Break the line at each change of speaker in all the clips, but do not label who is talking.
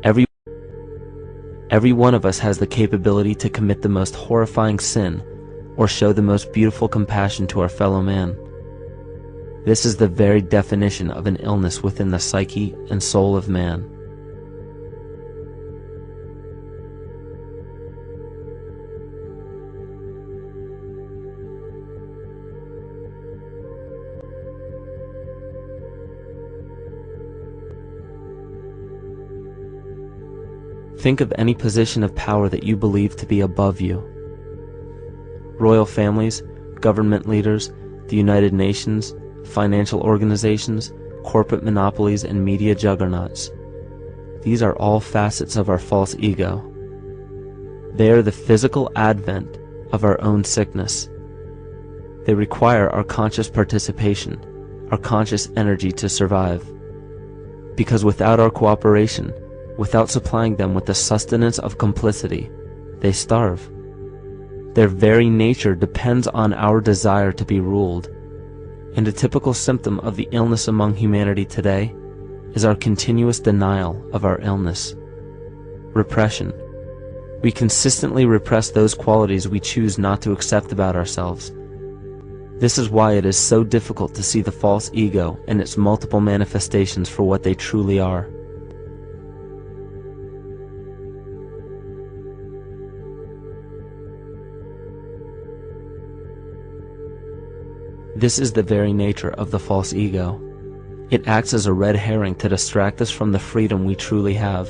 Every one of us has the capability to commit the most horrifying sin or show the most beautiful compassion to our fellow man. This is the very definition of an illness within the psyche and soul of man. Think of any position of power that you believe to be above you. Royal families, government leaders, the United Nations, financial organizations, corporate monopolies, and media juggernauts. These are all facets of our false ego. They are the physical advent of our own sickness. They require our conscious participation, our conscious energy to survive. Because without our cooperation, without supplying them with the sustenance of complicity, they starve. Their very nature depends on our desire to be ruled, and a typical symptom of the illness among humanity today is our continuous denial of our illness. Repression. We consistently repress those qualities we choose not to accept about ourselves. This is why it is so difficult to see the false ego and its multiple manifestations for what they truly are. This is the very nature of the false ego. It acts as a red herring to distract us from the freedom we truly have.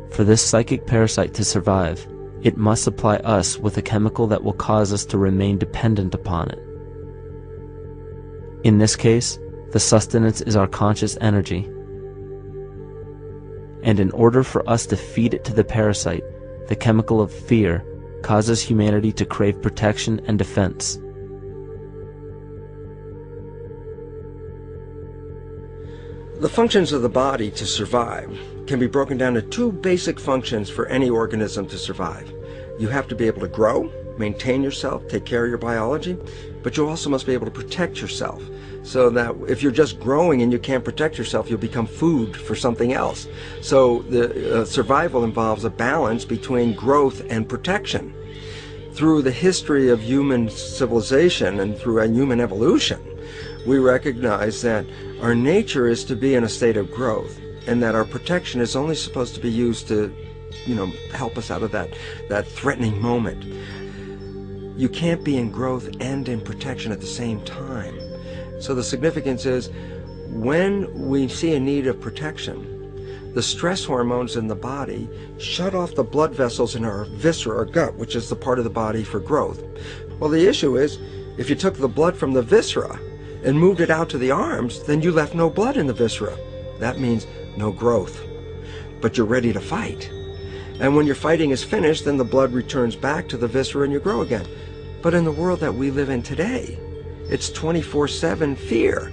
For this psychic parasite to survive, it must supply us with a chemical that will cause us to remain dependent upon it. In this case, the sustenance is our conscious energy. And in order for us to feed it to the parasite, the chemical of fear causes humanity to crave protection and defense.
The functions of the body to survive can be broken down to two basic functions for any organism to survive. You have to be able to grow, maintain yourself, take care of your biology, but you also must be able to protect yourself, so that if you're just growing and you can't protect yourself, you'll become food for something else. So the survival involves a balance between growth and protection. Through the history of human civilization and through human evolution, we recognize that our nature is to be in a state of growth, and that our protection is only supposed to be used to, help us out of that threatening moment. You can't be in growth and in protection at the same time. So the significance is, when we see a need of protection, the stress hormones in the body shut off the blood vessels in our viscera, or gut, which is the part of the body for growth. Well, the issue is, if you took the blood from the viscera and moved it out to the arms, then you left no blood in the viscera. That means no growth. But you're ready to fight. And when your fighting is finished, then the blood returns back to the viscera and you grow again. But in the world that we live in today, it's 24/7 fear.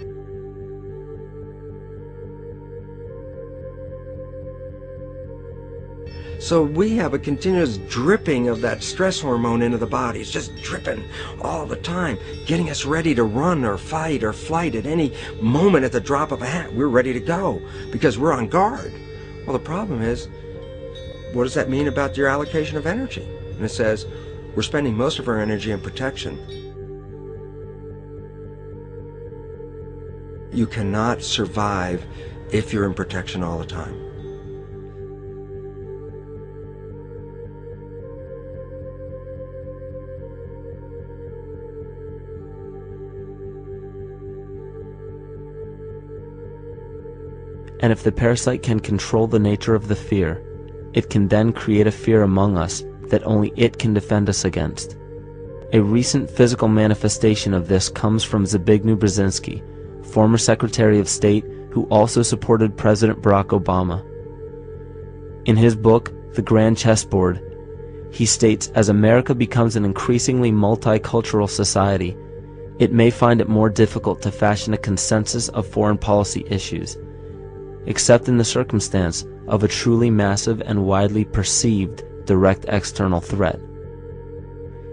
So we have a continuous dripping of that stress hormone into the body. It's just dripping all the time, getting us ready to run or fight or flight at any moment at the drop of a hat. We're ready to go because we're on guard. Well, the problem is, what does that mean about your allocation of energy? And it says, we're spending most of our energy in protection. You cannot survive if you're in protection all the time.
And if the parasite can control the nature of the fear, it can then create a fear among us that only it can defend us against. A recent physical manifestation of this comes from Zbigniew Brzezinski, former Secretary of State who also supported President Barack Obama. In his book, The Grand Chessboard, he states, as America becomes an increasingly multicultural society, it may find it more difficult to fashion a consensus of foreign policy issues, except in the circumstance of a truly massive and widely perceived direct external threat.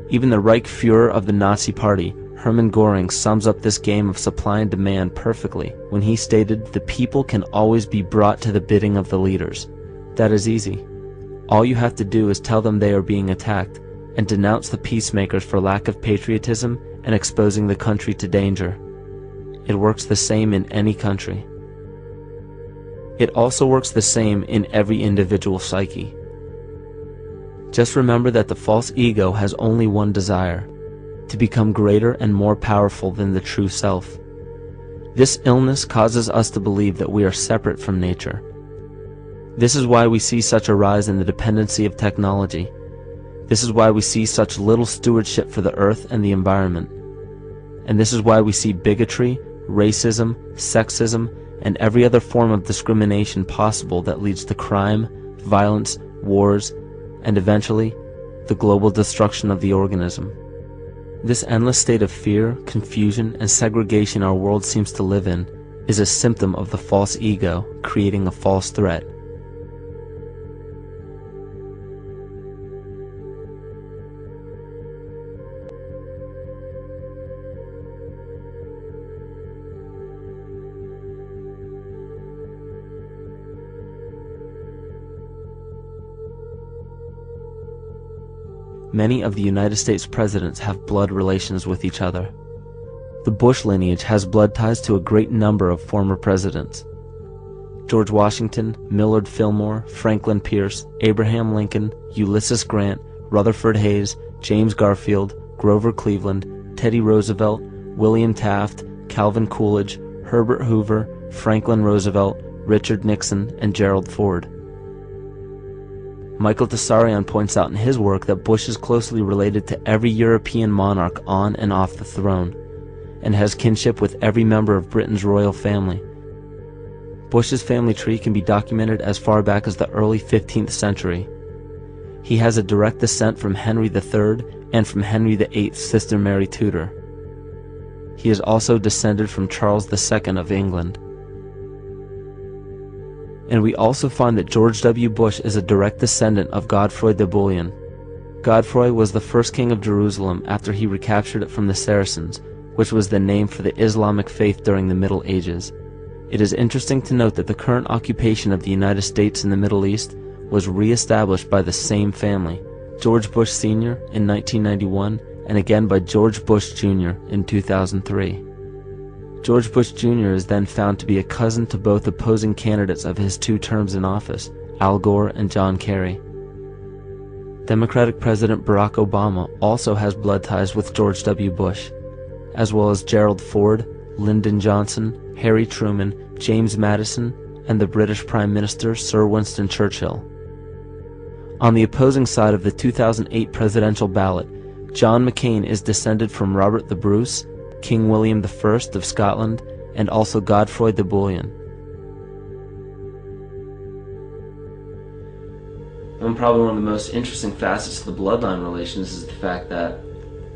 Even the Reichsfuhrer of the Nazi Party Hermann Göring sums up this game of supply and demand perfectly when he stated, "The people can always be brought to the bidding of the leaders." That is easy. All you have to do is tell them they are being attacked and denounce the peacemakers for lack of patriotism and exposing the country to danger. It works the same in any country. It also works the same in every individual psyche. Just remember that the false ego has only one desire: to become greater and more powerful than the true self. This illness causes us to believe that we are separate from nature. This is why we see such a rise in the dependency of technology. This is why we see such little stewardship for the earth and the environment. And this is why we see bigotry, racism, sexism, and every other form of discrimination possible that leads to crime, violence, wars, and eventually, the global destruction of the organism. This endless state of fear, confusion, and segregation our world seems to live in is a symptom of the false ego creating a false threat. Many of the United States presidents have blood relations with each other. The Bush lineage has blood ties to a great number of former presidents. George Washington, Millard Fillmore, Franklin Pierce, Abraham Lincoln, Ulysses Grant, Rutherford Hayes, James Garfield, Grover Cleveland, Teddy Roosevelt, William Taft, Calvin Coolidge, Herbert Hoover, Franklin Roosevelt, Richard Nixon, and Gerald Ford. Michael Tsarion points out in his work that Bush is closely related to every European monarch on and off the throne, and has kinship with every member of Britain's royal family. Bush's family tree can be documented as far back as the early 15th century. He has a direct descent from Henry III and from Henry VIII's sister Mary Tudor. He is also descended from Charles II of England. And we also find that George W. Bush is a direct descendant of Godfrey de Bouillon. Godfrey was the first king of Jerusalem after he recaptured it from the Saracens, which was the name for the Islamic faith during the Middle Ages. It is interesting to note that the current occupation of the United States in the Middle East was re-established by the same family, George Bush Sr. in 1991, and again by George Bush Jr. in 2003. George Bush Jr. is then found to be a cousin to both opposing candidates of his 2 terms in office, Al Gore and John Kerry. Democratic President Barack Obama also has blood ties with George W. Bush, as well as Gerald Ford, Lyndon Johnson, Harry Truman, James Madison, and the British Prime Minister Sir Winston Churchill. On the opposing side of the 2008 presidential ballot, John McCain is descended from Robert the Bruce, King William I of Scotland, and also Godfrey de Bouillon. Probably one of the most interesting facets of the bloodline relations is the fact that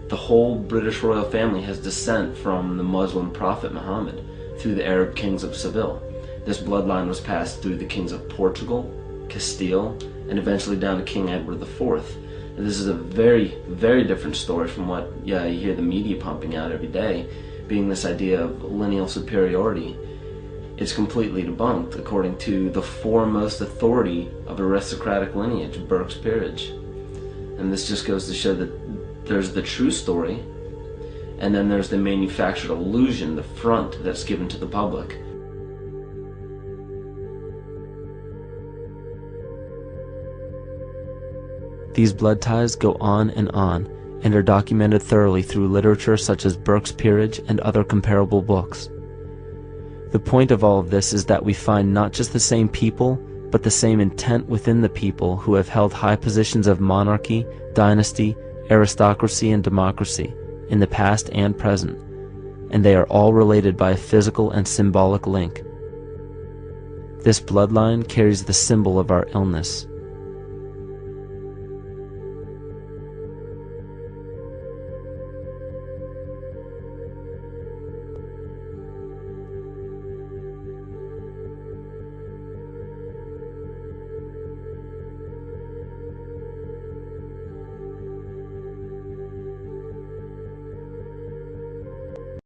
the whole British royal family has descent from the Muslim prophet Muhammad through the Arab kings of Seville. This bloodline was passed through the kings of Portugal, Castile, and eventually down to King Edward IV. And this is a very, very different story from what you hear the media pumping out every day, being this idea of lineal superiority. It's completely debunked according to the foremost authority of aristocratic lineage, Burke's peerage. And this just goes to show that there's the true story, and then there's the manufactured illusion, the front that's given to the public. These blood ties go on and are documented thoroughly through literature such as Burke's Peerage and other comparable books. The point of all of this is that we find not just the same people, but the same intent within the people who have held high positions of monarchy, dynasty, aristocracy, and democracy in the past and present, and they are all related by a physical and symbolic link. This bloodline carries the symbol of our illness.